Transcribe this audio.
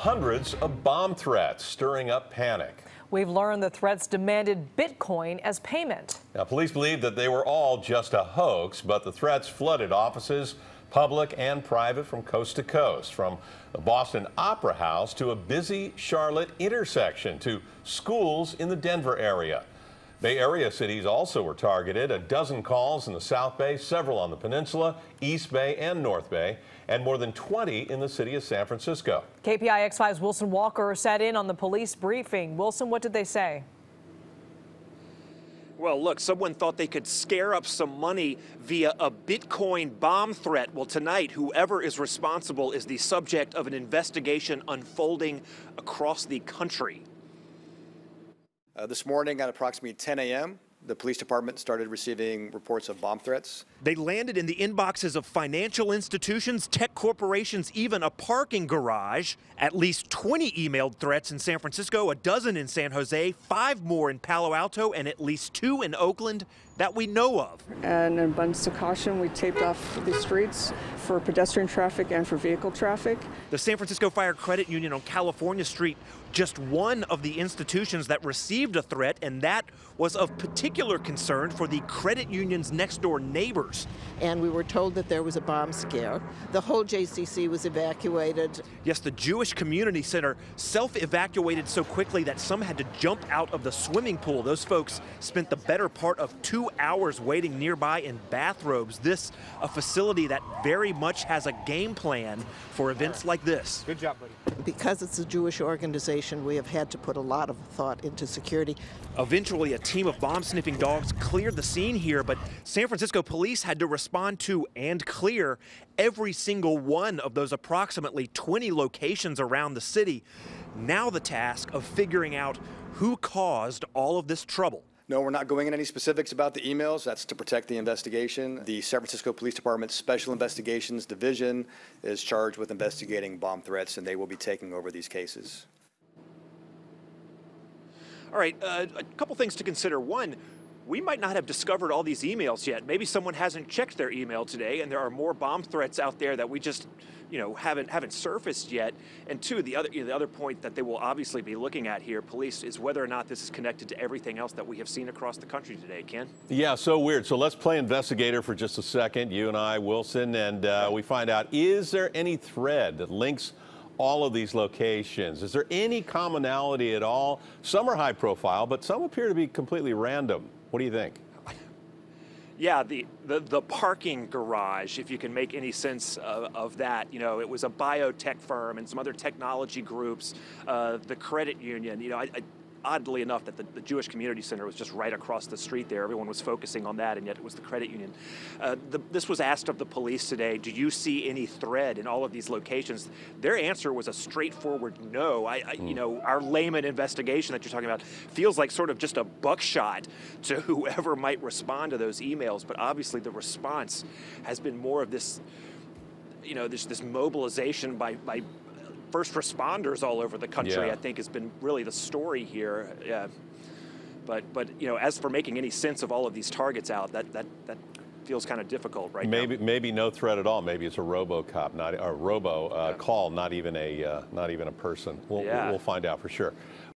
Hundreds of bomb threats stirring up panic. We've learned the threats demanded Bitcoin as payment. Now, police believe that they were all just a hoax, but the threats flooded offices, public and private, from coast to coast, from the Boston Opera House to a busy Charlotte intersection to schools in the Denver area. Bay Area cities also were targeted. A dozen calls in the South Bay, several on the Peninsula, East Bay and North Bay, and more than 20 in the city of San Francisco. KPIX 5's Wilson Walker sat in on the police briefing. Wilson, what did they say? Well, look, someone thought they could scare up some money via a Bitcoin bomb threat. Well, tonight, whoever is responsible is the subject of an investigation unfolding across the country. This morning at approximately 10 a.m., the police department started receiving reports of bomb threats. They landed in the inboxes of financial institutions, tech corporations, even a parking garage. At least 20 emailed threats in San Francisco, a dozen in San Jose, 5 more in Palo Alto, and at least 2 in Oakland that we know of. And in abundance of caution, we taped off the streets for pedestrian traffic and for vehicle traffic. The San Francisco Fire Credit Union on California Street, just one of the institutions that received a threat, and that was of particular concern for the credit union's next door neighbors. And we were told that there was a bomb scare. The whole JCC was evacuated. Yes, the Jewish Community Center self-evacuated so quickly that some had to jump out of the swimming pool. Those folks spent the better part of 2 hours waiting nearby in bathrobes. This, a facility that very much has a game plan for events like this. Good job, buddy. Because it's a Jewish organization, we have had to put a lot of thought into security. Eventually, a team of bomb-sniffing dogs cleared the scene here, but San Francisco police had to respond to and clear every single one of those approximately 20 locations around the city. Now the task of figuring out who caused all of this trouble. No, we're not going into any specifics about the emails. That's to protect the investigation. The San Francisco Police Department's Special Investigations Division is charged with investigating bomb threats, and they will be taking over these cases. All right, a couple things to consider. One, we might not have discovered all these emails yet. Maybe someone hasn't checked their email today, and there are more bomb threats out there that we just, haven't surfaced yet. And two, the other point that they will obviously be looking at here, police, is whether or not this is connected to everything else that we have seen across the country today. Ken? Yeah, so weird. So let's play investigator for just a second, you and I, Wilson, and we find out, is there any thread that links all of these locations? Is there any commonality at all? Some are high profile, but some appear to be completely random. What do you think? Yeah, the parking garage, if you can make any sense of that. It was a biotech firm and some other technology groups, the credit union. Oddly enough, that the Jewish Community Center was just right across the street there. Everyone was focusing on that, and yet it was the credit union. This was asked of the police today, do you see any thread in all of these locations? Their answer was a straightforward no. Our layman investigation that you're talking about feels like sort of just a buckshot to whoever might respond to those emails, but obviously the response has been more of this, this mobilization by first responders all over the country. Yeah. I think has been really the story here. Yeah. But as for making any sense of all of these targets out, that feels kind of difficult right now. Maybe no threat at all. Maybe it's a RoboCop, not a robo call, not even a person. We'll find out for sure.